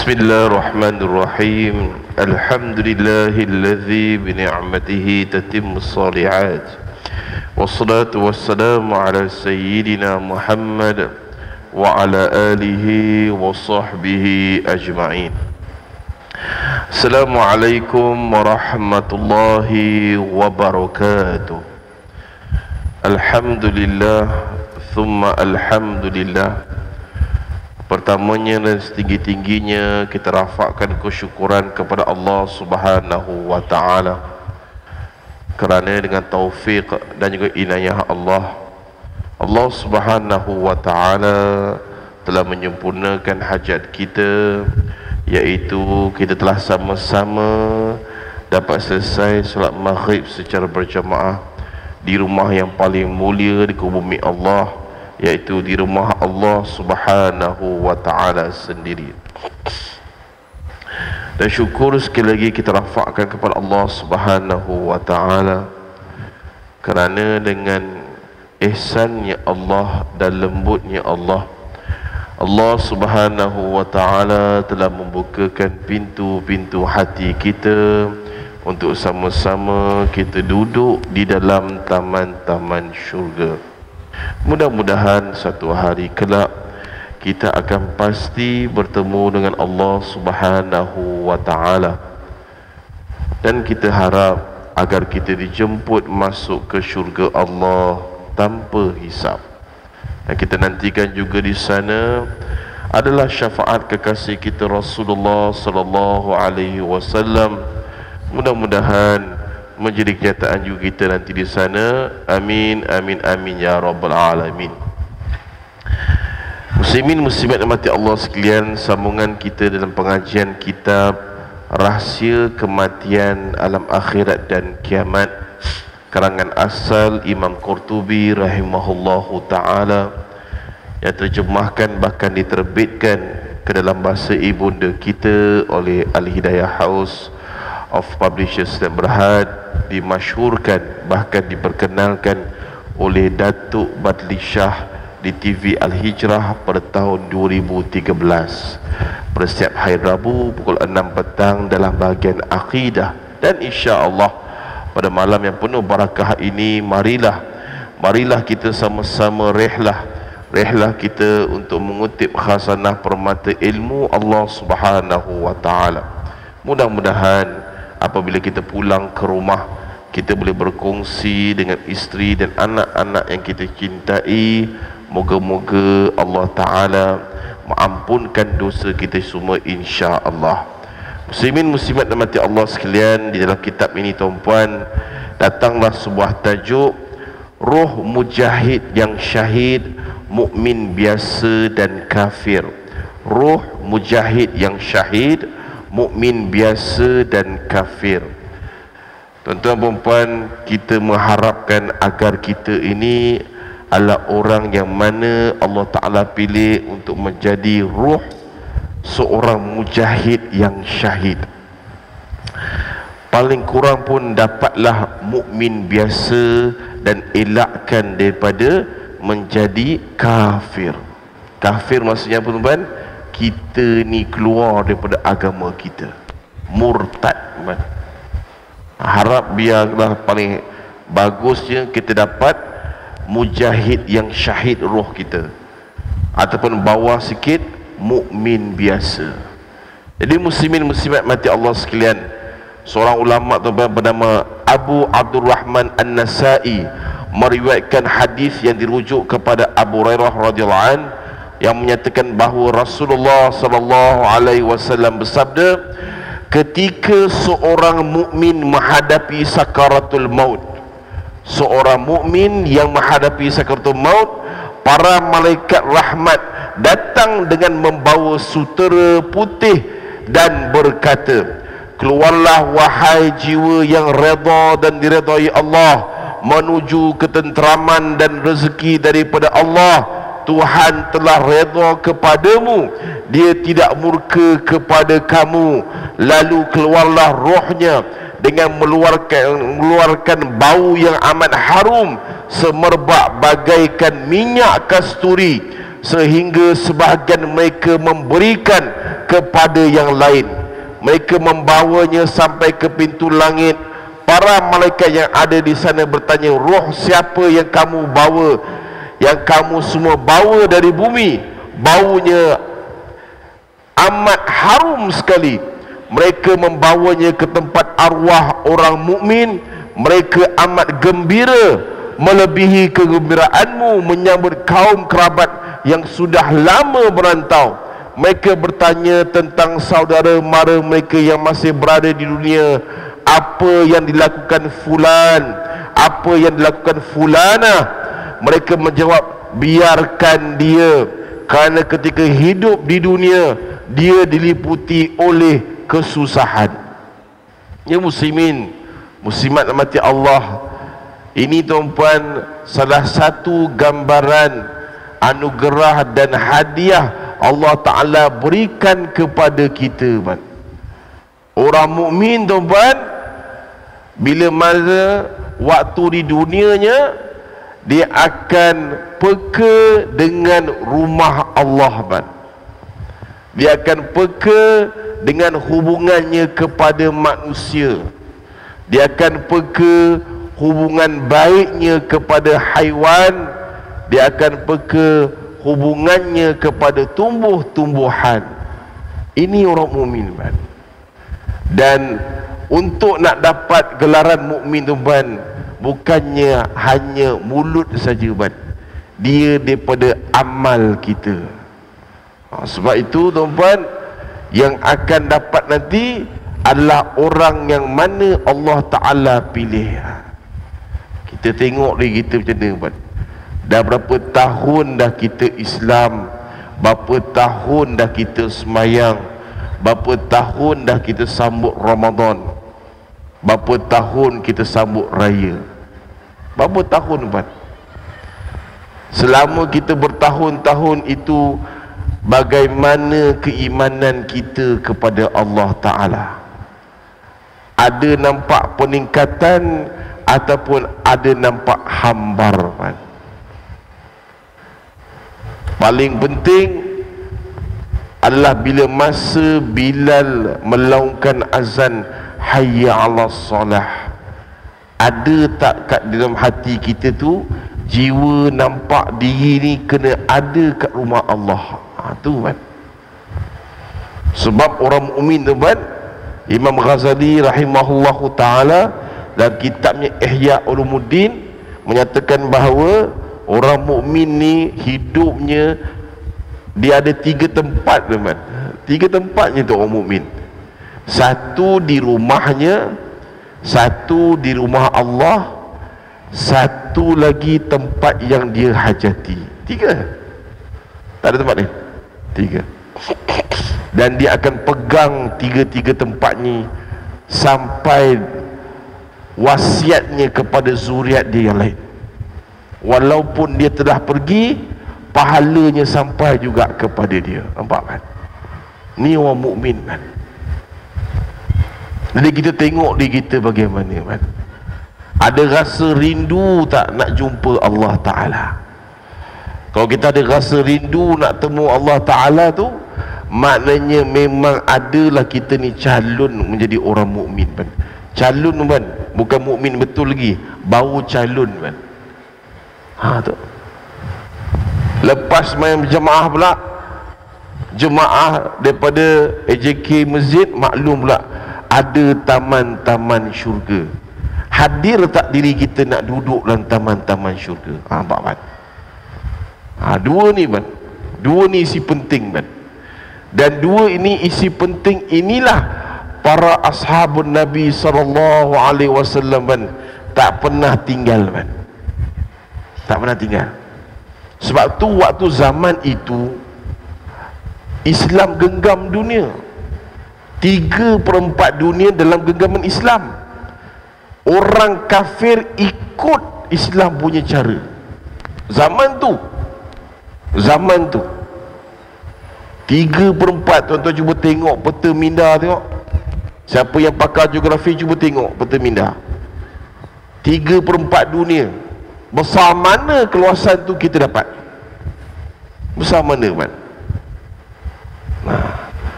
Bismillahirrahmanirrahim. Alhamdulillahilladzi bini'matihi tatimmus shalihat. Wassalatu wassalamu ala sayyidina Muhammad wa ala alihi wa sahbihi ajma'in. Assalamualaikum warahmatullahi wabarakatuh. Alhamdulillah thumma alhamdulillah. Pertamanya dan setinggi-tingginya kita rafakkan kesyukuran kepada Allah Subhanahu wa taala, kerana dengan taufik dan juga inayah Allah, Allah Subhanahu wa taala telah menyempurnakan hajat kita, iaitu kita telah sama-sama dapat selesai solat maghrib secara berjamaah di rumah yang paling mulia di bumi Allah, iaitu di rumah Allah Subhanahu wa taala sendiri. Dan syukur sekali lagi kita rafakkan kepada Allah Subhanahu wa taala, kerana dengan ihsannya Allah dan lembutnya Allah, Allah Subhanahu wa taala telah membukakan pintu-pintu hati kita untuk sama-sama kita duduk di dalam taman-taman syurga. Mudah-mudahan satu hari kelak kita akan pasti bertemu dengan Allah Subhanahu wa taala, dan kita harap agar kita dijemput masuk ke syurga Allah tanpa hisab. Dan kita nantikan juga di sana adalah syafaat kekasih kita Rasulullah sallallahu alaihi wasallam. Mudah-mudahan menjadi kenyataan juga kita nanti di sana. Amin, amin, amin ya rabbal alamin. Muslimin muslimat mati Allah sekalian, sambungan kita dalam pengajian kitab Rahsia Kematian Alam Akhirat dan Kiamat, karangan asal Imam Qurtubi rahimahullahu ta'ala, yang terjemahkan bahkan diterbitkan ke dalam bahasa ibunda kita oleh Al-Hidayah House of Publishers dan Berhad, dimasyhurkan bahkan diperkenalkan oleh Datuk Badli Shah di TV Al-Hijrah pada tahun 2013 pada setiap hari Rabu pukul 6 petang dalam bahagian akidah. Dan insya-Allah pada malam yang penuh barakah ini, marilah kita sama-sama rehlah kita untuk mengutip khazanah permata ilmu Allah Subhanahu wa taala. Mudah-mudahan apabila kita pulang ke rumah, kita boleh berkongsi dengan isteri dan anak-anak yang kita cintai. Moga-moga Allah Ta'ala mengampunkan dosa kita semua insya-Allah. Muslimin muslimat dan mati Allah sekalian, di dalam kitab ini tuan-puan, datanglah sebuah tajuk, Roh Mujahid yang Syahid, Mukmin Biasa dan Kafir. Roh Mujahid yang Syahid, mukmin biasa dan kafir. Tuan-tuan dan puan, kita mengharapkan agar kita ini adalah orang yang mana Allah Ta'ala pilih untuk menjadi ruh seorang mujahid yang syahid. Paling kurang pun dapatlah mukmin biasa dan elakkan daripada menjadi kafir. Kafir maksudnya apa tuan-tuan? Kita ni keluar daripada agama kita, murtad. Harap biarlah paling bagusnya kita dapat mujahid yang syahid roh kita, ataupun bawah sikit mukmin biasa. Jadi muslimin muslimat mati Allah sekalian, seorang ulama bernama Abu Abdurrahman An-Nasai meriwayatkan hadis yang dirujuk kepada Abu Hurairah radhiyallahu anhu, yang menyatakan bahawa Rasulullah sallallahu alaihi wasallam bersabda, ketika seorang mukmin menghadapi sakaratul maut, seorang mukmin yang menghadapi sakaratul maut, para malaikat rahmat datang dengan membawa sutera putih dan berkata, keluarlah wahai jiwa yang redha dan diredai Allah, menuju ketenteraman dan rezeki daripada Allah. Tuhan telah redha kepadamu, Dia tidak murka kepada kamu. Lalu keluarlah rohnya dengan mengeluarkan bau yang amat harum, semerbak bagaikan minyak kasturi, sehingga sebahagian mereka memberikan kepada yang lain. Mereka membawanya sampai ke pintu langit. Para malaikat yang ada di sana bertanya, roh siapa yang kamu bawa, yang kamu semua bawa dari bumi? Baunya amat harum sekali. Mereka membawanya ke tempat arwah orang mukmin. Mereka amat gembira, melebihi kegembiraanmu menyambut kaum kerabat yang sudah lama merantau. Mereka bertanya tentang saudara mara mereka yang masih berada di dunia. Apa yang dilakukan fulan, apa yang dilakukan fulana? Mereka menjawab, biarkan dia, kerana ketika hidup di dunia dia diliputi oleh kesusahan. Ya muslimin, muslimat rahmati Allah, ini tuan-puan salah satu gambaran anugerah dan hadiah Allah Ta'ala berikan kepada kita. Orang mukmin tuan-puan, bila mana waktu di dunianya, dia akan peka dengan rumah Allah. Dia akan peka dengan hubungannya kepada manusia. Dia akan peka hubungan baiknya kepada haiwan. Dia akan peka hubungannya kepada tumbuh-tumbuhan. Ini orang mukmin. Dan untuk nak dapat gelaran mukmin tu bukannya hanya mulut saja, dia daripada amal kita. Sebab itu tuan-tuan, yang akan dapat nanti adalah orang yang mana Allah Ta'ala pilih. Kita tengok lagi kita macam mana. Dah berapa tahun dah kita Islam, berapa tahun dah kita semayang, berapa tahun dah kita sambut Ramadan, berapa tahun kita sambut raya. Berapa tahun selama kita bertahun-tahun itu, bagaimana keimanan kita kepada Allah Ta'ala? Ada nampak peningkatan ataupun ada nampak hambar? Paling penting adalah bila masa Bilal melaungkan azan hayya 'alas salah, ada tak kat dalam hati kita tu jiwa nampak diri ni kena ada kat rumah Allah? Tu sebab orang mukmin tu Imam Ghazali rahimahullahu taala dalam kitabnya Ihya Ulumuddin menyatakan bahawa orang mukmin ni hidupnya dia ada 3 tempat. 3 tempatnya tu orang mukmin. Satu di rumahnya, satu di rumah Allah, satu lagi tempat yang dia hajati. 3. Tak ada tempat ni. 3. Dan dia akan pegang 3 tempat ni sampai wasiatnya kepada zuriat dia yang lain. Walaupun dia telah pergi, pahalanya sampai juga kepada dia. Nampak ni orang mukmin Jadi kita tengok di kita bagaimana ada rasa rindu tak nak jumpa Allah Ta'ala? Kalau kita ada rasa rindu nak temu Allah Ta'ala tu, maknanya memang adalah kita ni calon menjadi orang mukmin. Calon bukan mukmin betul lagi, baru calon tu. Lepas main jemaah pula, jemaah daripada AJK Masjid, maklum pula ada taman-taman syurga. Hadir tak diri kita nak duduk dalam taman-taman syurga? Nampak dua ni dua ni isi penting dan dua ini isi penting inilah para ashabun Nabi SAW tak pernah tinggal tak pernah tinggal. Sebab tu waktu zaman itu Islam genggam dunia, 3/4 dunia dalam genggaman Islam. Orang kafir ikut Islam punya cara zaman tu 3/4. Tuan-tuan cuba tengok peta minda, tengok siapa yang pakar geografi, cuba tengok peta minda. 3/4 dunia. Besar mana keluasan tu kita dapat? Besar mana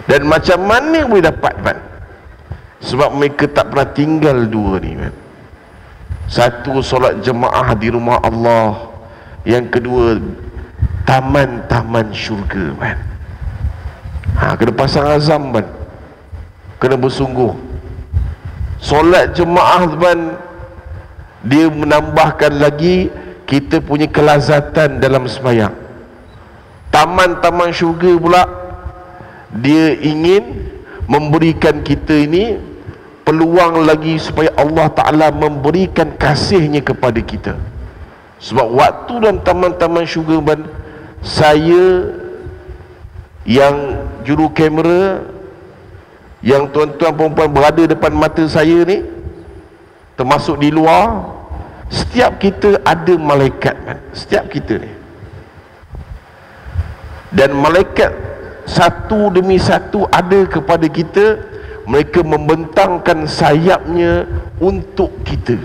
Dan macam mana boleh dapat kan? Sebab mereka tak pernah tinggal dua ni kan. Satu, solat jemaah di rumah Allah. Yang kedua, taman-taman syurga kan. Kena pasang azam kan, kena bersungguh. Solat jemaah kan, dia menambahkan lagi kita punya kelazatan dalam sembahyang. Taman-taman syurga pula, dia ingin memberikan kita ini peluang lagi supaya Allah Ta'ala memberikan kasihnya kepada kita. Sebab waktu dalam taman-taman syurga kan, saya yang juru kamera, yang tuan-tuan perempuan berada depan mata saya ni, termasuk di luar, setiap kita ada malaikat kan? Setiap kita ni, dan malaikat satu demi satu ada kepada kita. Mereka membentangkan sayapnya untuk kita.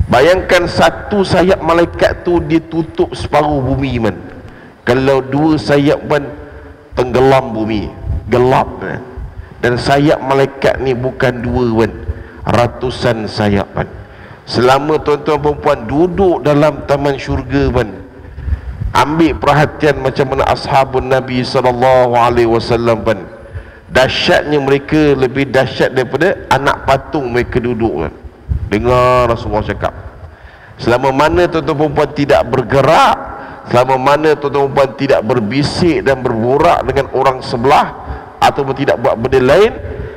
Bayangkan satu sayap malaikat tu dia tutup separuh bumi man. Kalau dua sayap man, tenggelam bumi, gelap kan? Dan sayap malaikat ni bukan dua kan, ratusan sayap kan. Selama tuan-tuan perempuan duduk dalam taman syurga kan, ambil perhatian macam mana ashabun Nabi SAW kan. Dahsyatnya mereka lebih dahsyat daripada anak patung mereka duduk kan. Dengar Rasulullah cakap, selama mana tuan-tuan perempuan tidak bergerak, selama mana tuan-tuan perempuan tidak berbisik dan berborak dengan orang sebelah ataupun tidak buat benda lain,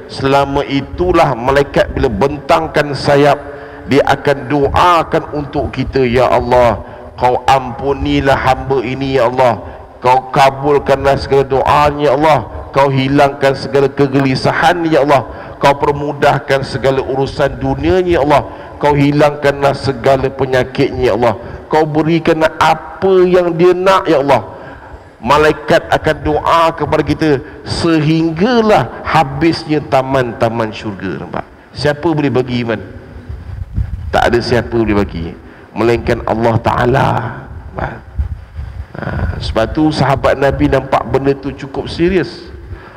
selama itulah malaikat bila bentangkan sayap, dia akan doakan untuk kita, ya Allah, Kau ampunilah hamba ini ya Allah, Kau kabulkanlah segala doanya ya Allah, Kau hilangkan segala kegelisahan ya Allah, Kau permudahkan segala urusan dunianya ya Allah, Kau hilangkanlah segala penyakitnya ya Allah, Kau berikanlah apa yang dia nak ya Allah. Malaikat akan doa kepada kita sehinggalah habisnya taman-taman syurga. Nampak? Siapa boleh bagi iman? Tak ada siapa boleh bagi, melainkan Allah Ta'ala. Sebab tu sahabat Nabi nampak benda tu cukup serius.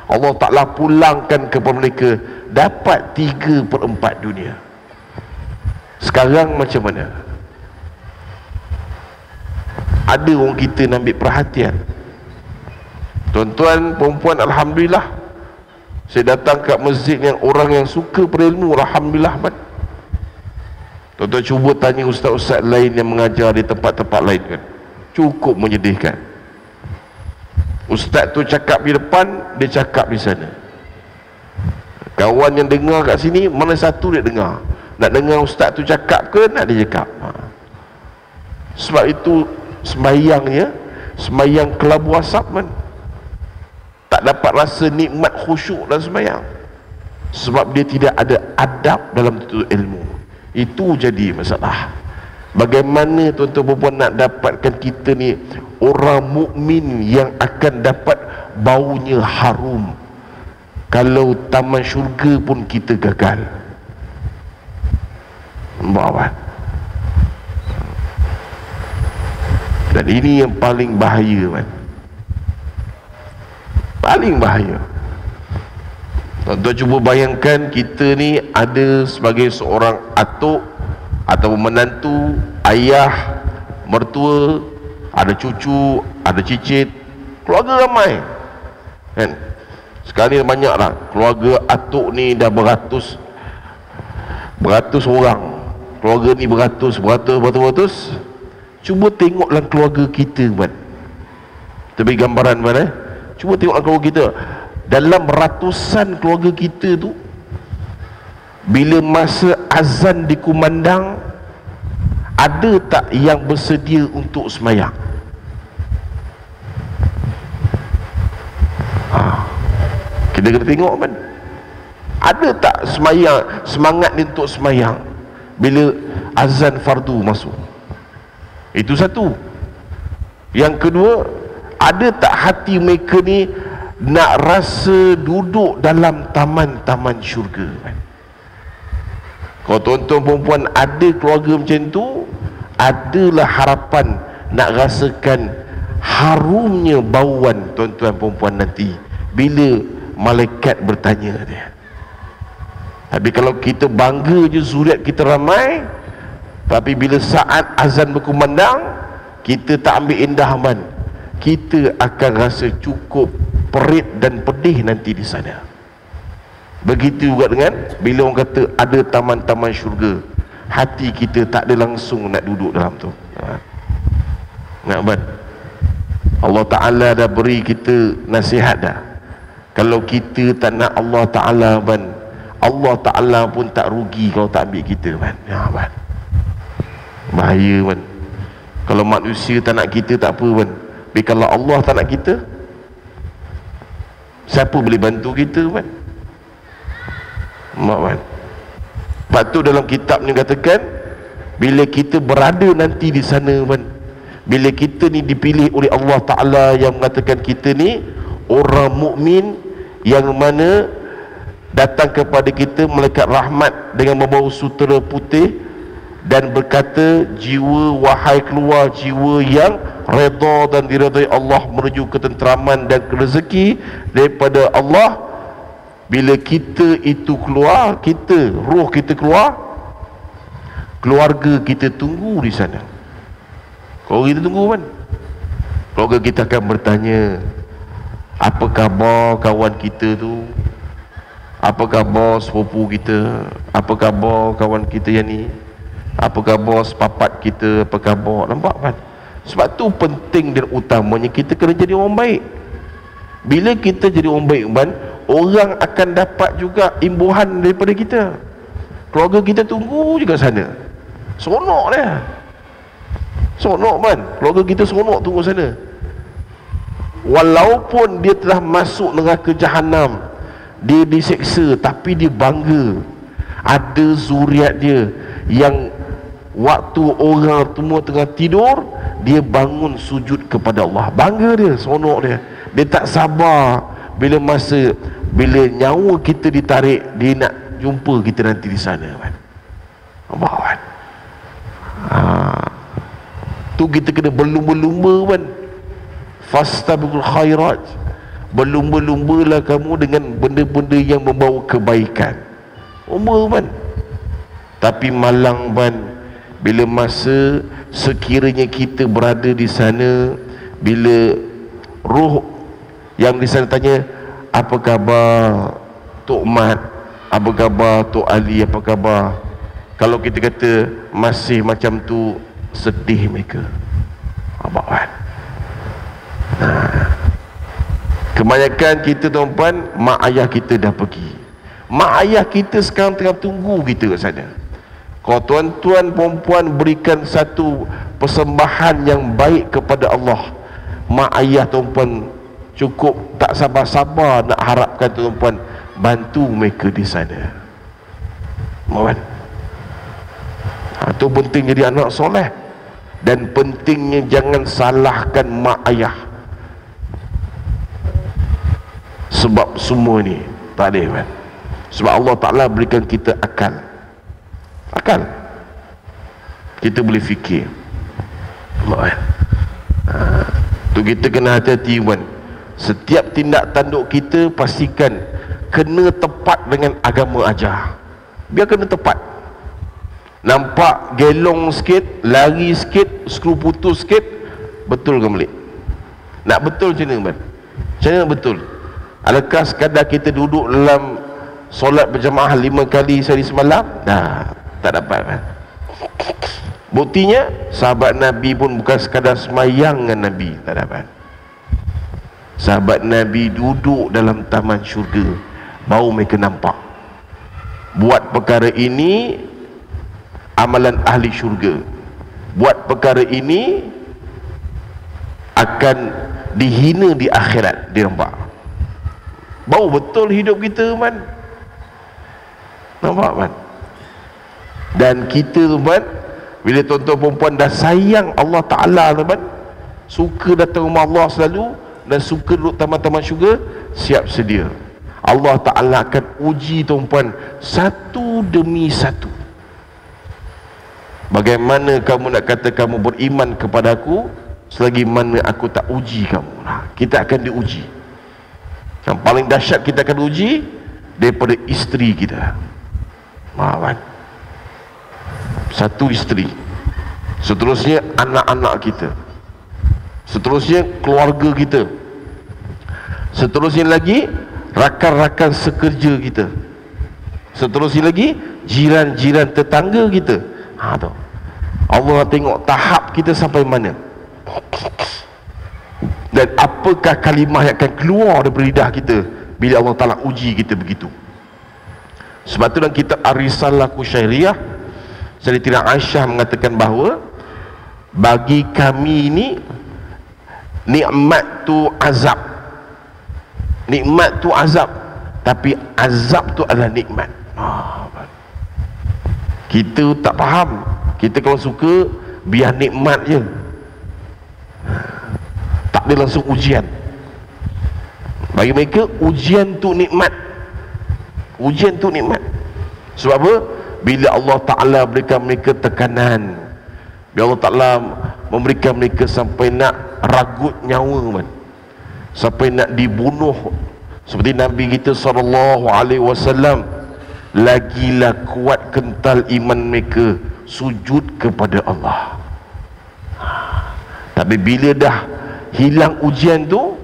Allah Ta'ala pulangkan kepada mereka dapat 3/4 dunia. Sekarang macam mana? Ada orang kita nak ambil perhatian. Tuan-tuan, perempuan, Alhamdulillah, saya datang kat masjid yang orang yang suka berilmu, Alhamdulillah man. Tuan-tuan cuba tanya ustaz-ustaz lain yang mengajar di tempat-tempat lain kan, cukup menyedihkan. Ustaz tu cakap di depan, dia cakap di sana. Kawan yang dengar kat sini, mana satu dia dengar? Nak dengar ustaz tu cakap ke nak dia cakap? Sebab itu sembahyangnya sembahyang kelabu asap man. Tak dapat rasa nikmat khusyuk dalam sembahyang, sebab dia tidak ada adab dalam tutur ilmu. Itu jadi masalah. Bagaimana tuan-tuan perempuan nak dapatkan kita ni orang mukmin yang akan dapat baunya harum, kalau taman syurga pun kita gagal? Bawa. Dan ini yang paling bahaya man. Paling bahaya. Tuan-tuan cuba bayangkan, kita ni ada sebagai seorang atuk atau menantu, ayah, mertua, ada cucu, ada cicit, keluarga ramai kan. Sekarang ni banyak lah keluarga atuk ni, dah beratus orang. Keluarga ni beratus. Cuba tengoklah keluarga kita kan. Kita beri gambaran kan. Cuba tengoklah keluarga kita. Dalam ratusan keluarga kita tu, bila masa azan dikumandang, ada tak yang bersedia untuk sembahyang? Kita kena tengok kan. Ada tak sembahyang, semangat ni untuk sembahyang bila azan fardu masuk? Itu satu. Yang kedua, ada tak hati mereka ni nak rasa duduk dalam taman-taman syurga kan? Kalau tuan-tuan perempuan ada keluarga macam tu, adalah harapan nak rasakan harumnya bauan tuan-tuan perempuan nanti bila malaikat bertanya dia. Tapi kalau kita bangga je zuriat kita ramai, tapi bila saat azan berkumandang kita tak ambil indah man, kita akan rasa cukup perit dan pedih nanti di sana. Begitu juga dengan bila orang kata ada taman-taman syurga, hati kita tak ada langsung nak duduk dalam tu. Nak ban? Allah Ta'ala dah beri kita nasihat dah. Kalau kita tak nak Allah Ta'ala ban, Allah Ta'ala pun tak rugi kalau tak ambil kita ban. Ya ban, bahaya ban. Kalau manusia tak nak kita tak apa ban, tapi kalau Allah tak nak kita, siapa boleh bantu kita ban? Mak ban. Sebab tu dalam kitab ni katakan, bila kita berada nanti di sana ban, bila kita ni dipilih oleh Allah Ta'ala yang mengatakan kita ni orang mukmin yang mana datang kepada kita malaikat rahmat dengan membawa sutera putih dan berkata, jiwa wahai keluar jiwa yang redha dan diredai Allah menuju ketenteraman dan rezeki daripada Allah. Bila kita itu keluar, kita, roh kita keluar, keluarga kita tunggu di sana. Kalau kita tunggu kan, keluarga kita akan bertanya, apa khabar kawan kita tu, apa khabar sepupu kita, apa khabar kawan kita yang ni, apa khabar sepapat kita, apa khabar. Nampak kan? Sebab tu penting dan utamanya kita kena jadi orang baik. Bila kita jadi orang baik kan, orang akan dapat juga imbuhan daripada kita. Keluarga kita tunggu juga sana, seronok dia, seronok kan, keluarga kita seronok tunggu sana. Walaupun dia telah masuk neraka jahanam, dia diseksa, tapi dia bangga ada zuriat dia yang waktu orang semua tengah tidur, dia bangun sujud kepada Allah. Bangga dia, seronok dia. Dia tak sabar bila masa, bila nyawa kita ditarik, dia nak jumpa kita nanti di sana kan. Nampak kan? Tu kita kena berlumba-lumba kan. Fastabiqul khairat, berlumba-lumbalah kamu dengan benda-benda yang membawa kebaikan. Umur kan. Tapi malang ban, bila masa sekiranya kita berada di sana, bila roh yang di sana tanya, apa khabar Tok Mat, apa khabar Tok Ali, apa khabar, kalau kita kata masih macam tu, sedih mereka. Apa kan? Kebanyakan kita tuan-puan, mak ayah kita dah pergi, mak ayah kita sekarang tengah tunggu kita kat sana. Kalau tuan-tuan perempuan berikan satu persembahan yang baik kepada Allah, mak ayah tuan-puan cukup tak sabar-sabar nak harapkan tuan-puan bantu mereka di sana. Mohon. Itu penting jadi anak soleh, dan pentingnya jangan salahkan mak ayah. Sebab semua ni tak ada kan? Sebab Allah Ta'ala berikan kita akal. Akal kita boleh fikir. Tu kita kena hati-hati kan. Setiap tindak tanduk kita pastikan kena tepat dengan agama ajar. Biar kena tepat. Nampak gelong sikit, lari sikit, skru putus sikit, betul ke balik? Nak betul macam mana kan? Macam mana betul? Adakah sekadar kita duduk dalam solat berjamaah 5 kali sehari semalam? Dah, tak dapat kan? Buktinya sahabat Nabi pun bukan sekadar semayang dengan Nabi, tak dapat. Sahabat Nabi duduk dalam taman syurga, baru mereka nampak. Buat perkara ini amalan ahli syurga, buat perkara ini akan dihina di akhirat. Dia nampak, bau betul hidup kita man. Nampak man? Dan kita man, bila tuan-tuan perempuan dah sayang Allah Ta'ala man, suka datang rumah Allah selalu, dan suka duduk taman-taman syurga, siap sedia Allah Ta'ala akan uji tuan-puan satu demi satu. Bagaimana kamu nak kata kamu beriman kepada aku selagi mana aku tak uji kamu. Kita akan diuji. Yang paling dahsyat kita akan diuji daripada isteri kita. Kan? Satu isteri, seterusnya anak-anak kita, seterusnya keluarga kita, seterusnya lagi rakan-rakan sekerja kita, seterusnya lagi jiran-jiran tetangga kita. Tu Allah tengok tahap kita sampai mana, dan apakah kalimah yang akan keluar daripada lidah kita bila Allah Ta'ala uji kita begitu. Sebab tu dalam kitab Ar-Risalah Kusyairiyah, Sayyidatina Aisyah mengatakan bahawa bagi kami ini nikmat tu azab, nikmat tu azab, tapi azab tu adalah nikmat. Kita tak faham. Kita kalau suka biar nikmat je, tak ada langsung ujian. Bagi mereka ujian tu nikmat. Ujian tu nikmat. Sebab apa? Bila Allah Ta'ala berikan mereka tekanan, bila Allah Ta'ala memberikan mereka sampai nak ragut nyawa man, sampai nak dibunuh, seperti Nabi kita SAW, lagilah kuat kental iman mereka sujud kepada Allah. Tapi bila dah hilang ujian tu,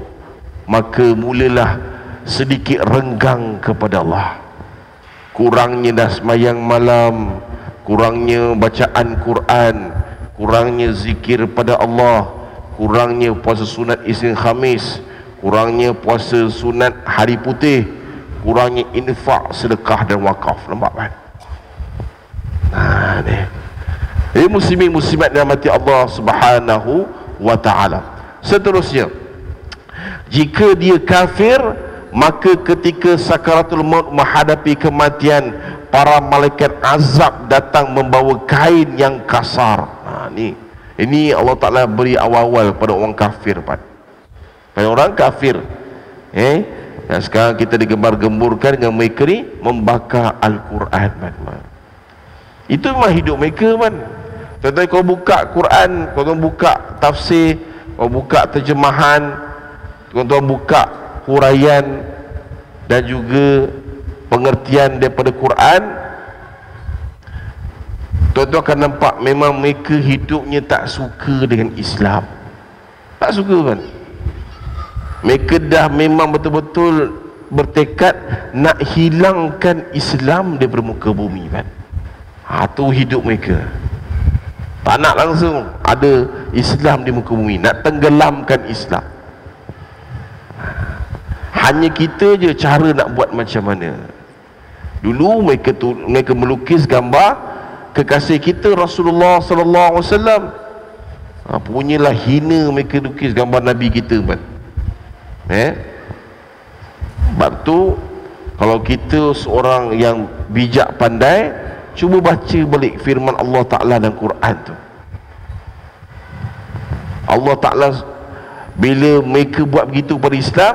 maka mulalah sedikit renggang kepada Allah. Kurangnya dah semayang malam, kurangnya bacaan Quran, kurangnya zikir pada Allah, kurangnya puasa sunat Isnin Khamis, kurangnya puasa sunat hari putih, kurangnya infak, sedekah dan wakaf. Nampak kan? Ni. Ini muslimin muslimat yang mati Allah Subhanahu wa ta'ala. Seterusnya, jika dia kafir, maka ketika sakaratul maut menghadapi kematian, para malaikat azab datang membawa kain yang kasar. Ini Allah Ta'ala beri awal-awal pada orang kafir, pada orang kafir. Dan sekarang kita digembar-gemburkan dengan mereka ni membakar Al-Quran. Itu memang hidup mereka kan. Contohnya kau buka Quran, kau buka tafsir, kau buka terjemahan, kau buka huraian dan juga pengertian daripada Quran, tuan-tuan akan nampak memang mereka hidupnya tak suka dengan Islam. Tak suka kan. Mereka dah memang betul-betul bertekad nak hilangkan Islam daripada muka bumi kan. Itu hidup mereka. Tak nak langsung ada Islam di muka bumi, nak tenggelamkan Islam. Hanya kita je cara nak buat macam mana. Dulu mereka melukis gambar kekasih kita Rasulullah sallallahu alaihi wasallam. Punyalah hina mereka lukis gambar Nabi kita kan. Sebab tu kalau kita seorang yang bijak pandai, cuba baca balik firman Allah Ta'ala dalam Quran tu. Allah Ta'ala bila mereka buat begitu pada Islam,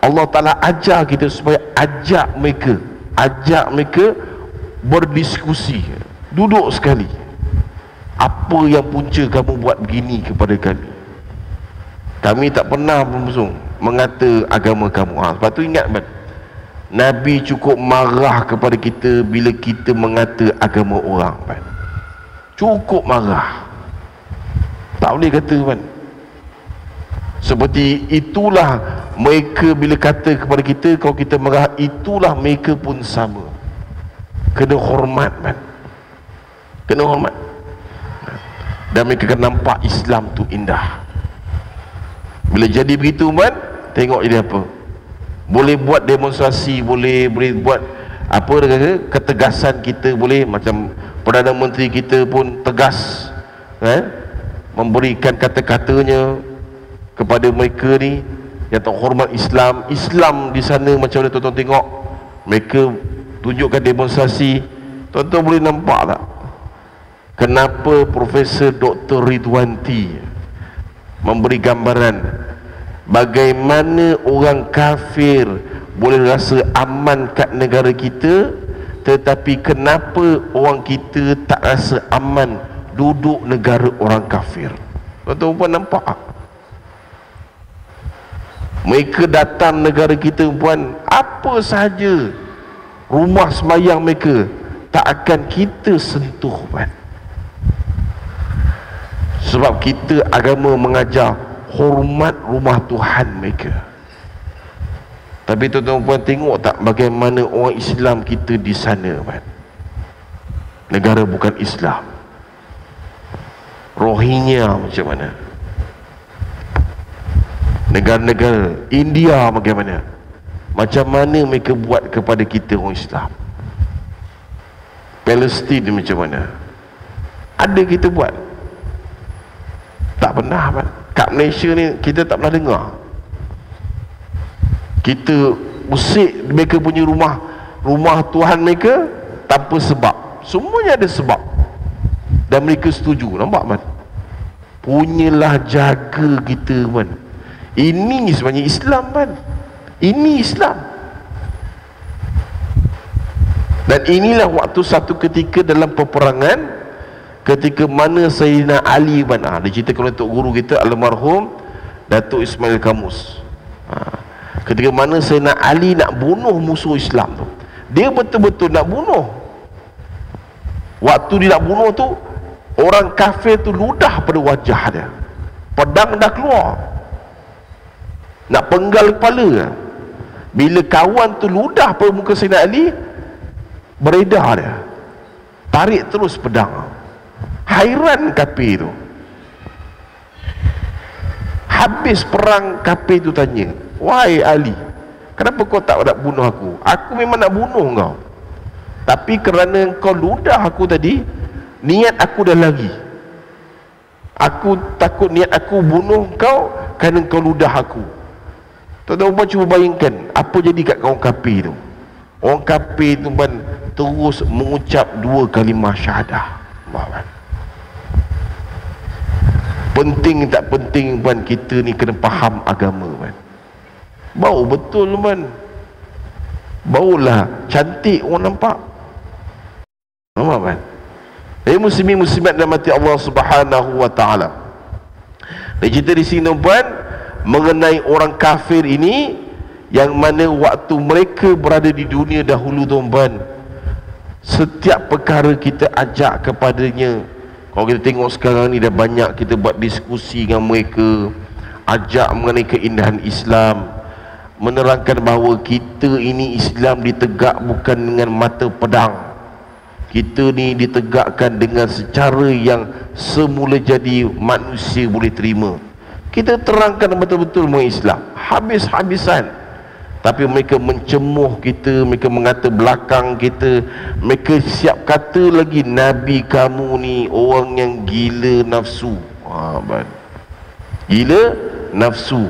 Allah Ta'ala ajar kita supaya ajak mereka berdiskusi, duduk sekali. Apa yang punca kamu buat begini kepada kami? Kami tak pernah mengata agama kamu. Sebab tu ingat kan, Nabi cukup marah kepada kita bila kita mengata agama orang kan? Cukup marah. Tak boleh kata kan. Seperti itulah mereka bila kata kepada kita, kalau kita marah, itulah mereka pun sama. Kena hormat kan. Kena hormat. Dan mereka akan nampak Islam tu indah. Bila jadi begitu kan, tengok jadi apa. Boleh buat demonstrasi, boleh buat apa dia kata, ketegasan kita boleh. Macam Perdana Menteri kita pun tegas memberikan kata-katanya kepada mereka ni yang tak hormat Islam. Islam di sana macam mana tuan-tuan tengok, mereka tunjukkan demonstrasi. Tuan-tuan boleh nampak tak kenapa Profesor Dr. Ridwanti memberi gambaran bagaimana orang kafir boleh rasa aman kat negara kita, tetapi kenapa orang kita tak rasa aman duduk negara orang kafir. Tuan-tuan nampak? Mereka datang negara kita puan, apa sahaja rumah sembahyang mereka tak akan kita sentuh puan. Sebab kita agama mengajar hormat rumah Tuhan mereka. Tapi tuan-tuan puan tengok tak bagaimana orang Islam kita di sana puan. Negara bukan Islam, Rohingya macam mana, negara-negara India bagaimana, macam mana mereka buat kepada kita orang Islam. Palestin macam mana, ada kita buat? Tak pernah kan? Kat Malaysia ni kita tak pernah dengar. Kita usik mereka punya rumah Tuhan mereka tanpa sebab. Semuanya ada sebab dan mereka setuju. Nampak kan? Punyalah jaga kita kan. Ini sebenarnya Islam kan. Ini Islam. Dan inilah waktu satu ketika dalam peperangan, ketika mana Sayyidina Ali kan, dia ceritakan oleh Tok Guru kita almarhum Datuk Ismail Kamus. Ketika mana Sayyidina Ali nak bunuh musuh Islam tu, dia betul-betul nak bunuh. Waktu dia nak bunuh tu, orang kafir tu ludah pada wajah dia, pedang dah keluar, nak penggal kepala. Bila kawan tu ludah pada muka Sayyidina Ali, beredar dia, tarik terus pedang. Hairan kafir tu. Habis perang, kafir tu tanya, wahai Ali, kenapa kau tak nak bunuh aku? Aku memang nak bunuh kau, tapi kerana kau ludah aku tadi, niat aku dah lari. Aku takut niat aku bunuh kau kerana kau ludah aku. Tuan-tuan cuba bayangkan apa jadi kat kaum kafir tu. Orang kafir tu kan terus mengucap 2 kalimah syahadah. Penting tak penting kan, kita ni kena faham agama kan. Bau betul kan. Baulah cantik orang nampak. Nampak kan? Muslimin muslimat dalam hati Allah Subhanahu wa taala. Dan cerita di sini tuan, mengenai orang kafir ini, yang mana waktu mereka berada di dunia dahulu tuan, setiap perkara kita ajak kepadanya. Kalau kita tengok sekarang ni dah banyak kita buat diskusi dengan mereka, ajak mengenai keindahan Islam, menerangkan bahawa kita ini Islam ditegak bukan dengan mata pedang. Kita ni ditegakkan dengan secara yang semula jadi manusia boleh terima. Kita terangkan betul-betul mengenai Islam, habis-habisan. Tapi mereka mencemuh kita, mereka mengata belakang kita, mereka siap kata lagi Nabi kamu ni orang yang gila nafsu. Gila nafsu,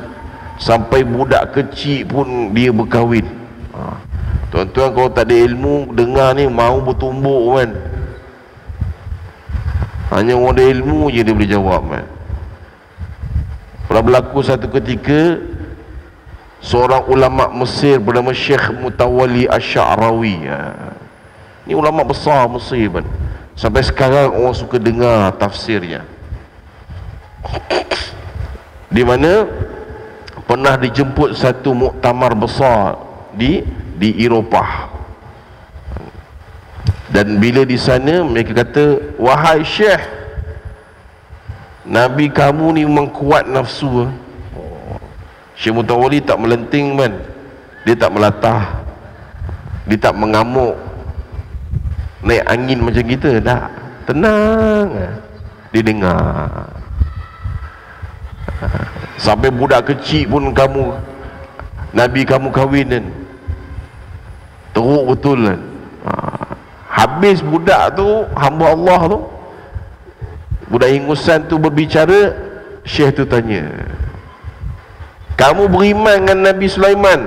sampai budak kecil pun dia berkahwin. Tuan-tuan kalau tak ada ilmu, dengar ni mau bertumbuk kan. Hanya orang ada ilmu je dia boleh jawab kan. Pernah berlaku satu ketika, seorang ulama Mesir bernama Syekh Mutawalli Asy-Sya'rawi. Ini ulama besar Mesir kan. Sampai sekarang orang suka dengar tafsirnya. Di mana pernah dijemput satu muktamar besar di Eropah. Dan bila di sana mereka kata, wahai Syekh, Nabi kamu ni memang kuat nafsu. Syekh Mutawalli tak melenting kan, dia tak melatah, dia tak mengamuk naik angin macam kita, tak, tenang, dia dengar. Sampai budak kecil pun Nabi kamu kahwin kan, teruk betul kan. Habis budak tu, hamba Allah tu, budak ingusan tu berbicara, Syekh tu tanya, kamu beriman dengan Nabi Sulaiman?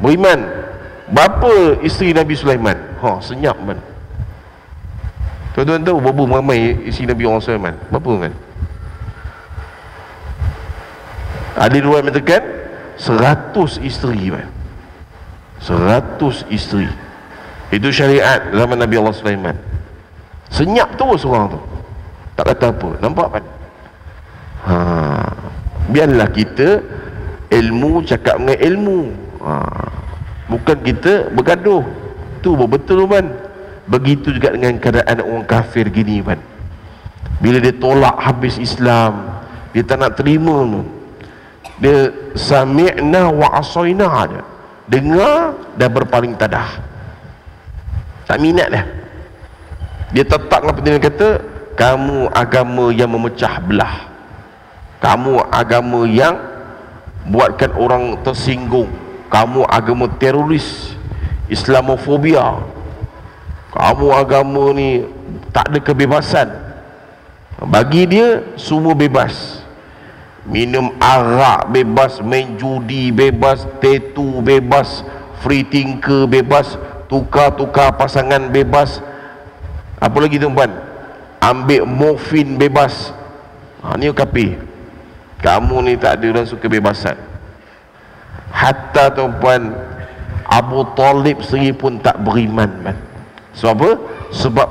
Beriman. Berapa isteri Nabi Sulaiman? Senyap kan. Tuan-tuan tahu berapa ramai isteri Nabi orang Sulaiman? Berapa kan? Ada riwayat mengatakan 100 isteri kan. 100 isteri. Itu syariat zaman Nabi Allah Sulaiman. Senyap terus orang tu, tak kata apa. Nampak kan? Biarlah kita ilmu cakap dengan ilmu, bukan kita bergaduh. Tu betul kan. Begitu juga dengan keadaan orang kafir gini kan. Bila dia tolak habis Islam, dia tak nak terima tu, dia sami'na wa asaina je, dengar dan berpaling tadah, tak minat dah. Dia tetap dengan pendidikan kata, kamu agama yang memecah belah, kamu agama yang buatkan orang tersinggung, kamu agama teroris, Islamofobia, kamu agama ni tak ada kebebasan. Bagi dia semua bebas, minum arak bebas, main judi bebas, tattoo bebas, free thinker bebas, tukar-tukar pasangan bebas, apa lagi tuan-puan, ambil morfin bebas. Ni kafir. Kamu ni tak ada orang suka kebebasan. Hatta tuan-puan, Abu Talib sendiri pun tak beriman man. Sebab apa? Sebab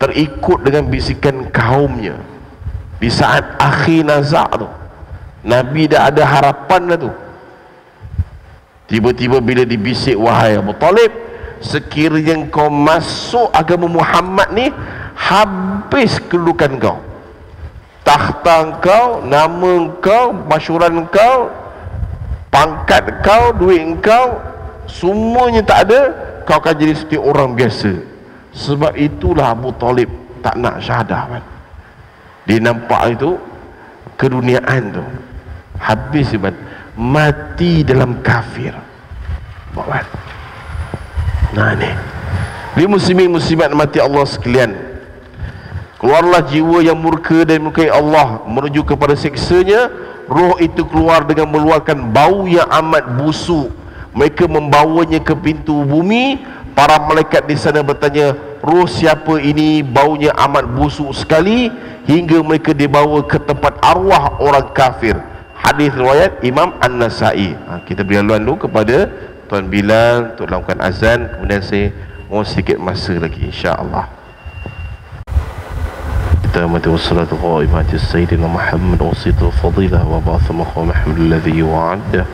terikut dengan bisikan kaumnya. Di saat akhir nazak tu, Nabi dah ada harapan dah tu. Tiba-tiba bila dibisik, wahai Abu Talib, sekiranya kau masuk agama Muhammad ni, habis kedudukan kau, takhta kau, nama kau, masyhuran kau, pangkat kau, duit kau, semuanya tak ada. Kau akan jadi seperti orang biasa. Sebab itulah Abu Talib tak nak syahadah kan. Dia nampak itu keduniaan tu habis kan, mati dalam kafir. Buat. Nah ni, dia muslimin muslimat mati Allah sekalian, keluarlah jiwa yang murka dan murkai Allah menuju kepada siksanya. Roh itu keluar dengan mengeluarkan bau yang amat busuk. Mereka membawanya ke pintu bumi. Para malaikat di sana bertanya, roh siapa ini, baunya amat busuk sekali, hingga mereka dibawa ke tempat arwah orang kafir. Hadis riwayat Imam An-Nasai. Kita beri haluan dulu kepada Tuan Bilal untuk lakukan azan, kemudian saya mau sedikit masa lagi insya-Allah. تامة والصلاة قائمة سيدنا محمد وسط الفضيلة وبعث مقام محمد الذي وعده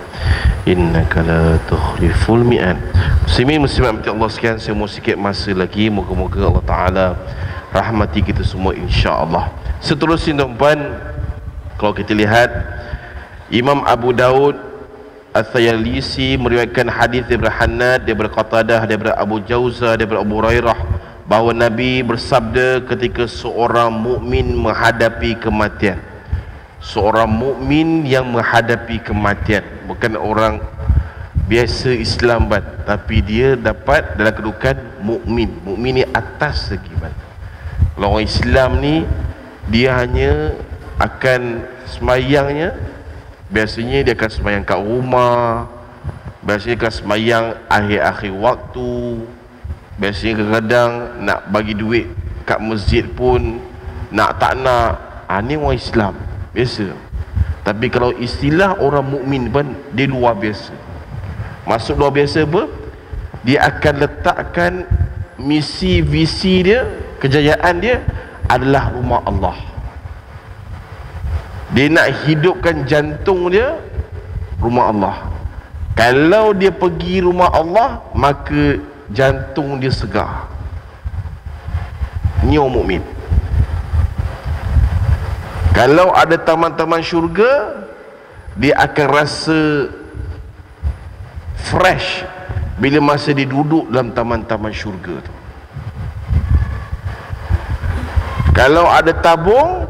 إنك لا تخلف الميعاد. Muslimin muslimat mati Allah sekalian, saya mau sikit masa lagi. Moga-moga Allah Ta'ala rahmati kita semua insya-Allah. Seterusnya tuan-tuan, kalau kita lihat Imam Abu Daud Al-Thayalisi meriwayatkan hadis daripada Hannad, daripada Qatadah, daripada Abu Jauza, daripada Abu Hurairah, bahawa Nabi bersabda ketika seorang mukmin menghadapi kematian. Seorang mukmin yang menghadapi kematian, bukan orang biasa Islam tapi dia dapat dalam kedudukan mukmin. Mukmin ni atas lagi bat. Kalau orang Islam ni, dia hanya akan semayangnya, biasanya dia akan semayang kat rumah, biasanya akan semayang akhir-akhir waktu. Biasanya kadang-kadang nak bagi duit kat masjid pun nak tak nak. Ni orang Islam biasa. Tapi kalau istilah orang mukmin pun, dia luar biasa. Maksud luar biasa apa? Dia akan letakkan misi, visi dia, kejayaan dia adalah rumah Allah. Dia nak hidupkan jantung dia rumah Allah. Kalau dia pergi rumah Allah, maka jantung dia segar. Ni orang mukmin. Kalau ada taman-taman syurga, dia akan rasa fresh bila masa dia duduk dalam taman-taman syurga tu. Kalau ada tabung,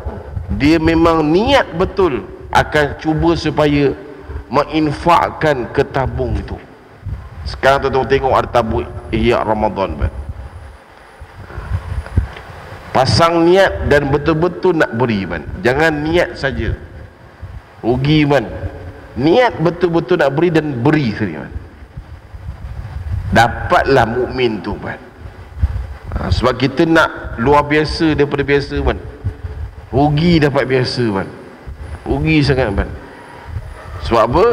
dia memang niat betul akan cuba supaya menginfakkan ke tabung itu. Sekarang tuan-tuan tengok ada tabung Ihya Ramadan kan? Pasang niat dan betul-betul nak beri kan? Jangan niat saja, rugi kan? Niat betul-betul nak beri dan beri saja kan? Dapatlah mukmin tu kan? Sebab kita nak luar biasa daripada biasa kan? Rugi dapat biasa kan? Rugi sangat kan? Sebab apa?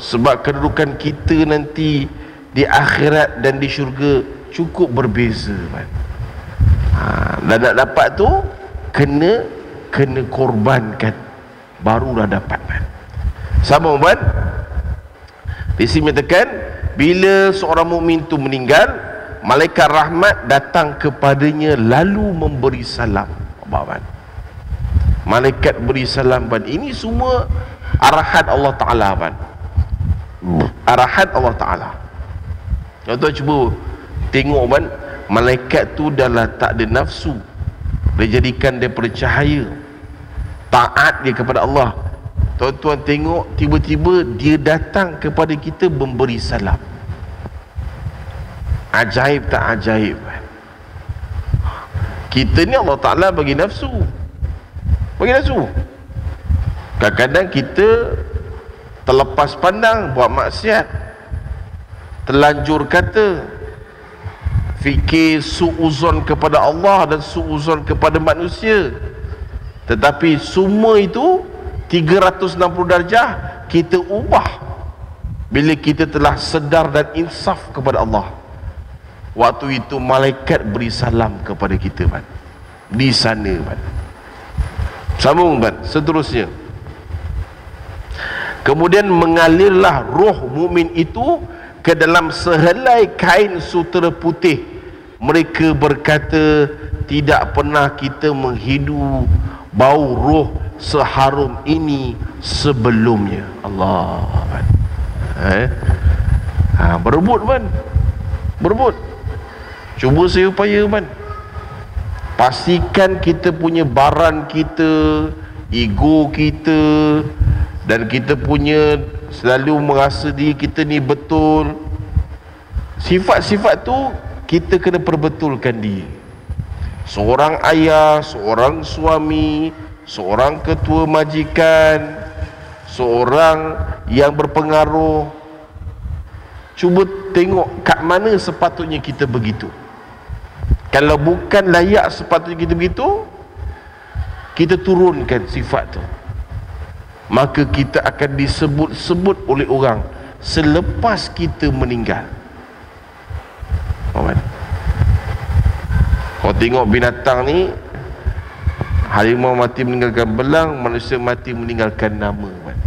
Sebab kedudukan kita nanti di akhirat dan di syurga cukup berbeza kan? Dan nak dapat tu kena korbankan. barulah dapat. Sama kan? Di sini menyatakan bila seorang mukmin itu meninggal, malaikat rahmat datang kepadanya lalu memberi salam. Kan? Malaikat beri salam kan? Ini semua arahan Allah Ta'ala kan? Arahan Allah Ta'ala. Tuan-tuan cuba tengok kan, malaikat tu dah lah tak ada nafsu, dia jadikan daripada cahaya, taat dia kepada Allah. Tuan-tuan tengok, tiba-tiba dia datang kepada kita memberi salam. Ajaib tak ajaib? Kita ni Allah Ta'ala bagi nafsu, bagi nafsu. Kadang-kadang kita terlepas pandang, buat maksiat, terlanjur kata, fikir su'uzon kepada Allah dan su'uzon kepada manusia. Tetapi semua itu 360 darjah kita ubah bila kita telah sedar dan insaf kepada Allah. Waktu itu malaikat beri salam kepada kita kan? Di sana kan? Sambung kan? Seterusnya, kemudian mengalirlah roh mukmin itu ke dalam sehelai kain sutera putih. Mereka berkata, tidak pernah kita menghidu bau roh seharum ini sebelumnya. Allah kan? Berebut kan? Berebut. Cuba saya upaya kan? Pastikan kita punya baran kita, ego kita, dan kita punya selalu merasa diri kita ni betul. Sifat-sifat tu kita kena perbetulkan diri. Seorang ayah, seorang suami, seorang ketua majikan, seorang yang berpengaruh, cuba tengok kat mana sepatutnya kita begitu. Kalau bukan layak sepatutnya kita begitu, kita turunkan sifat tu, maka kita akan disebut-sebut oleh orang selepas kita meninggal. Kau tengok binatang ni, harimau mati meninggalkan belang, manusia mati meninggalkan nama kan?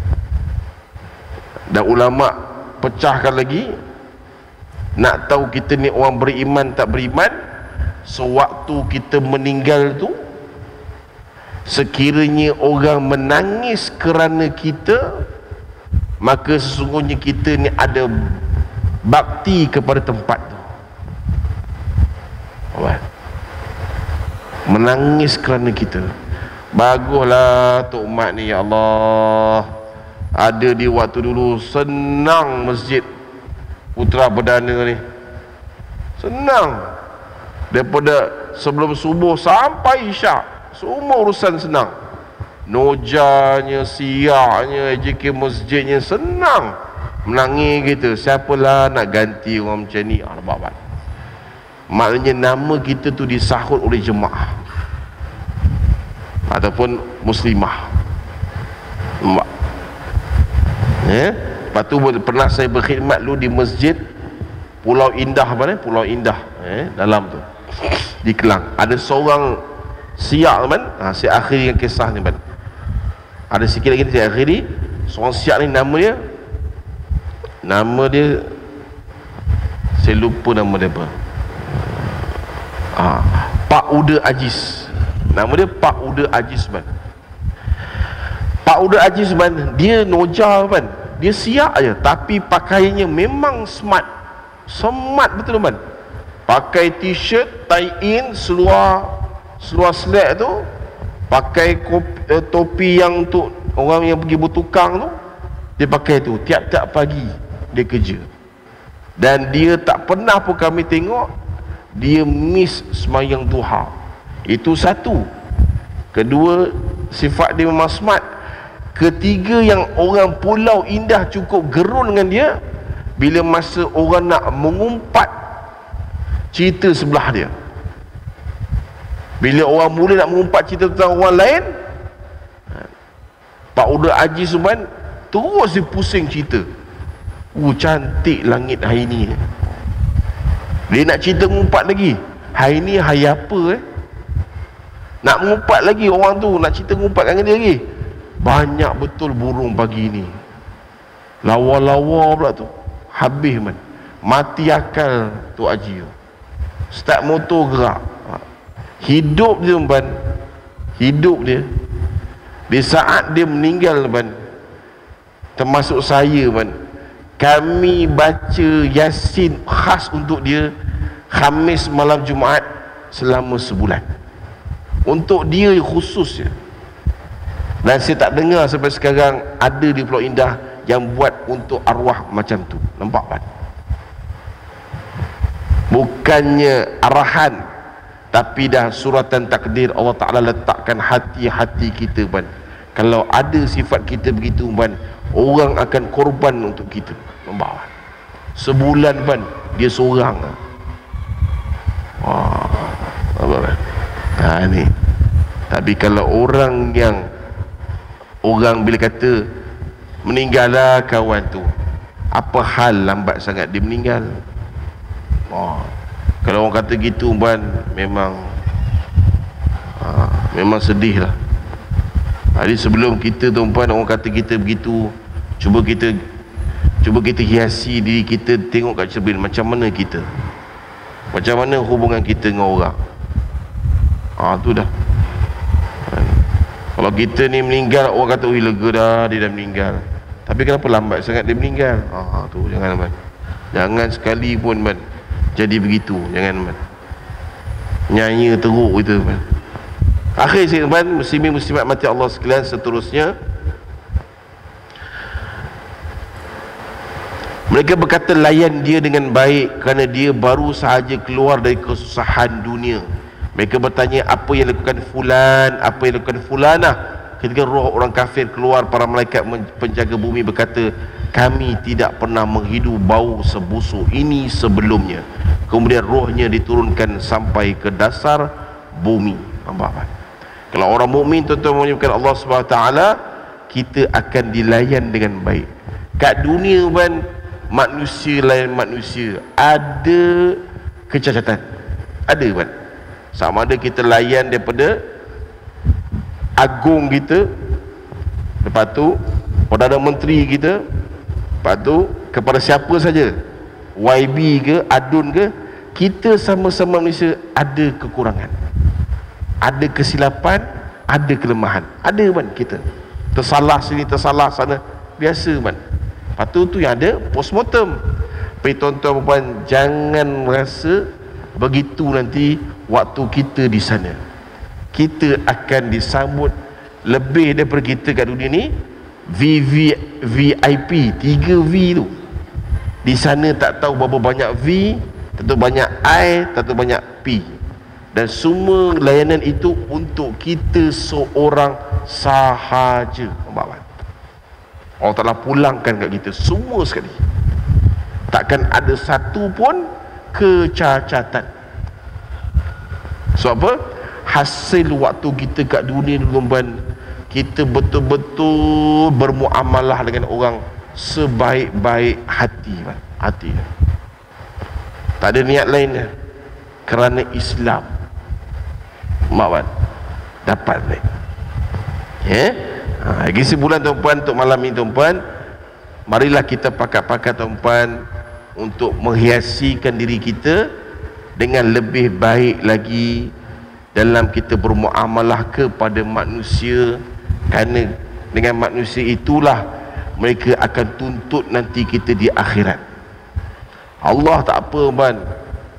Dan ulama pecahkan lagi, nak tahu kita ni orang beriman tak beriman, sewaktu kita meninggal tu, sekiranya orang menangis kerana kita, maka sesungguhnya kita ni ada bakti kepada tempat tu. Menangis kerana kita. Baguslah Tok Mat ni, ya Allah, ada di waktu dulu senang masjid Putra Perdana ni, senang. Daripada sebelum subuh sampai isyak, semua urusan senang. Nojanya, siaknya, AJK masjidnya senang. Menangis kita, siapalah nak ganti orang macam ni? Nampak. Maknanya nama kita tu disahut oleh jemaah ataupun muslimah. Nampak? Lepas tu pernah saya berkhidmat dulu di masjid Pulau Indah, mana? Pulau Indah, dalam tu di Kelang. Ada seorang siak kan? Saya akhiri dengan kisah ni kan. Ada sikit lagi saya akhiri. Seorang siak ni nama dia saya lupa nama dia apa. Pak Uda Ajiz. Nama dia Pak Uda Ajiz man. Pak Uda Ajiz man, dia noja man. Dia siak je, tapi pakaiannya memang smart. Smart betul man. Pakai t-shirt, tie-in, seluar slack tu, pakai topi yang untuk orang yang pergi bertukang tu, dia pakai tu tiap-tiap pagi dia kerja. Dan dia tak pernah pun kami tengok dia miss semayang duha. Itu satu. Kedua, sifat dia memang smart. Ketiga, yang orang Pulau Indah cukup gerun dengan dia, bila masa orang nak mengumpat cerita sebelah dia, bila orang mula nak mengumpat cerita tentang orang lain, Pak Uda Ajiz Suban terus dia pusing cerita. Cantik langit hari ni. Dia nak cerita mengumpat lagi, hari ni hari apa nak mengumpat lagi orang tu, nak cerita mengumpat dengan dia lagi. banyak betul burung pagi ni. Lawa-lawa pula tu. Habis man. Mati akal tu Haji tu. Start motor gerak. Hidup dia man. Hidup dia. Di saat dia meninggal man, termasuk saya man, kami baca Yasin khas untuk dia Khamis malam Jumaat selama sebulan. Untuk dia khusus je. Dan saya tak dengar sampai sekarang ada di Pulau Indah yang buat untuk arwah macam tu. Nampak kan? Bukannya arahan, tapi dah suratan takdir Allah Ta'ala letakkan hati-hati kita man. Kalau ada sifat kita begitu man, orang akan korban untuk kita. Nampak kan? Sebulan man, dia seorang. Wah, nampak kan? Ni. Tapi kalau orang yang bila kata meninggal lah kawan tu, apa hal lambat sangat dia meninggal? Kalau orang kata gitu man, memang sedih lah. Jadi sebelum kita tuan-puan orang kata kita begitu, cuba kita hiasi diri kita, tengok kat cermin macam mana kita, macam mana hubungan kita dengan orang. Tu dah. Kalau kita ni meninggal, orang kata ui lega dah, dia dah meninggal. Tapi kenapa lambat sangat dia meninggal? Tu jangan man. Jangan sekali pun man jadi begitu. Jangan man. Nyanyi teruk itu man. Akhir sekali man, muslimin muslimat mati Allah sekalian, seterusnya mereka berkata layan dia dengan baik kerana dia baru sahaja keluar dari kesusahan dunia. Mereka bertanya apa yang dilakukan fulan, apa yang dilakukan fulanah. Ketika roh orang kafir keluar, para malaikat penjaga bumi berkata, kami tidak pernah menghidu bau sebusuk ini sebelumnya. Kemudian rohnya diturunkan sampai ke dasar bumi. Nampak kan? Kalau orang mukmin tuan-tuan menyebutkan Allah SWT, kita akan dilayan dengan baik. Kat dunia kan, manusia layan manusia ada kecacatan, ada kan. Sama ada kita layan daripada agung kita, lepas tu Perdana Menteri kita, lepas tu kepada siapa saja, YB ke Adun ke, kita sama-sama manusia ada kekurangan, ada kesilapan, ada kelemahan, ada kan. Kita tersalah sini, tersalah sana, biasa kan. Lepas tu yang ada postmortem. Tapi tuan-tuan puan, jangan rasa begitu nanti waktu kita di sana. Kita akan disambut lebih daripada kita kat dunia ni. VIP 3V tu. Di sana tak tahu berapa banyak V, tak tahu banyak I, tak tahu banyak P. Dan semua layanan itu untuk kita seorang sahaja. Nampak kan? Allah Ta'ala pulangkan kat kita semua sekali. Takkan ada satu pun kecacatan. Sebab apa? Hasil waktu kita kat dunia dulu kan, kita betul-betul bermuamalah dengan orang sebaik-baik hati kan? Hati tak ada niat lainnya, kerana Islam. Mak kan? Dapat baik. Lagi sebulan tuan-puan untuk malam ini tuan-puan, marilah kita pakat-pakat tuan-puan untuk menghiasikan diri kita dengan lebih baik lagi dalam kita bermuamalah kepada manusia, kerana dengan manusia itulah mereka akan tuntut nanti kita di akhirat. Allah tak apa man,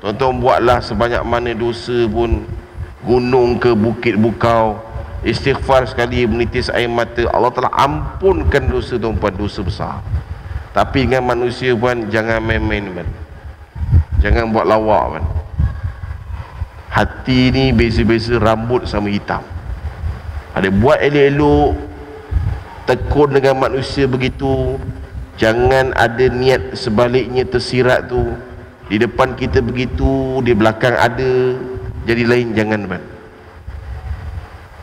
tuan-tuan buatlah sebanyak mana dosa pun, gunung ke bukit bukau, istighfar sekali, menitis air mata, Allah telah ampunkan dosa tuan-puan, dosa besar. Tapi dengan manusia puan, jangan main-main man. Jangan buat lawak man. Hati ni beza-beza rambut sama hitam. Ada buat elok-elok, tekun dengan manusia begitu, jangan ada niat sebaliknya tersirat tu. Di depan kita begitu, di belakang ada, jadi lain, jangan man.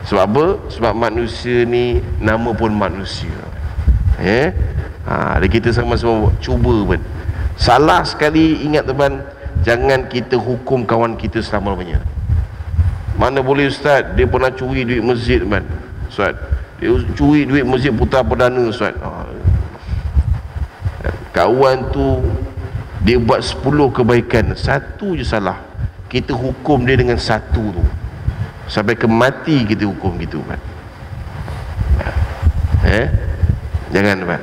Sebab apa? Sebab manusia ni nama pun manusia. Dan kita sama-sama cuba pun. Salah sekali, ingat teman, jangan kita hukum kawan kita selama-lamanya. Mana boleh ustaz, dia pernah curi duit masjid man. Ustaz, Dia curi duit masjid Putra Perdana, Ustaz. Kawan tu dia buat 10 kebaikan, satu je salah, kita hukum dia dengan satu tu sampai ke mati, kita hukum gitu kan. Jangan kan.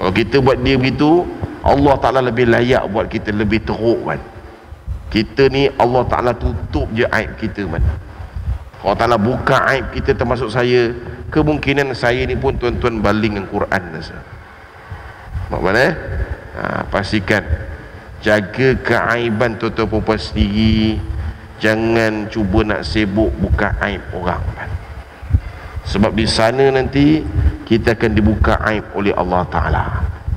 Kalau kita buat dia begitu, Allah Ta'ala lebih layak buat kita lebih teruk kan. Kita ni Allah Ta'ala tutup je aib kita kan. Allah Ta'ala buka aib kita, termasuk saya, kemungkinan saya ni pun tuan-tuan baling dengan Quran rasa. Mana? Pastikan jaga keaiban tuan-tuan perempuan sendiri. Jangan cuba nak sibuk buka aib orang kan. Sebab di sana nanti kita akan dibuka aib oleh Allah Ta'ala.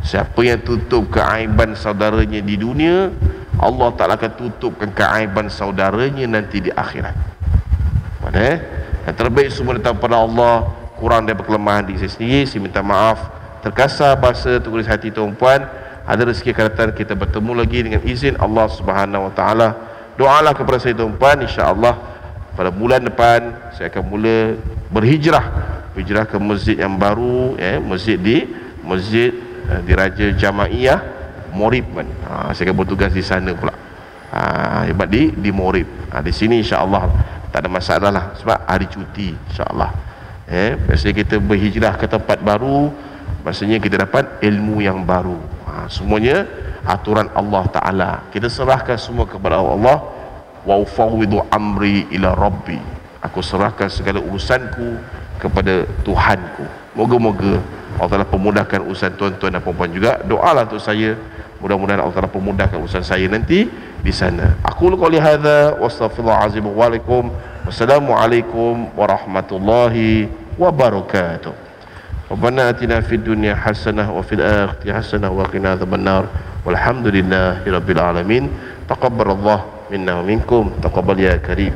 Siapa yang tutup keaiban saudaranya di dunia, Allah Ta'ala akan tutupkan keaiban saudaranya nanti di akhirat. Mana? Yang terbaik semua datang pada Allah. Kurang daripada kelemahan diri saya sendiri, saya minta maaf. Terkasar bahasa tulis hati tuan-puan. Ada rezeki akan datang, kita bertemu lagi dengan izin Allah Subhanahu Wa Taala. Doalah kepada saya tuan-puan, insya-Allah pada bulan depan saya akan mula berhijrah ke masjid yang baru, masjid di Raja Jamaiyah Morib kan. Saya akan bertugas di sana pula. Hebat di Morib. Di sini insya-Allah tak ada masalah lah, sebab hari cuti insya-Allah. Biasanya kita berhijrah ke tempat baru, maksudnya kita dapat ilmu yang baru. Semuanya aturan Allah Ta'ala, kita serahkan semua kepada Allah. Wa ufawwidu amri ila rabbi, aku serahkan segala urusanku kepada Tuhanku. Moga-moga Allah Ta'ala pemudahkan urusan tuan-tuan dan perempuan juga. Doalah untuk saya, mudah-mudahan Allah Ta'ala pemudahkan urusan saya nanti di sana. Aku qouli hadza wa astaghfirullahalazim wa alaikum. Wassalamualaikum warahmatullahi wabarakatuh. Rabbana atina fid dunya hasanah wa fil akhirati hasanah wa qina adzabannar. Walhamdulillahirabbil alamin. Taqabbalallahu minna wa minkum. Taqabbal ya karim.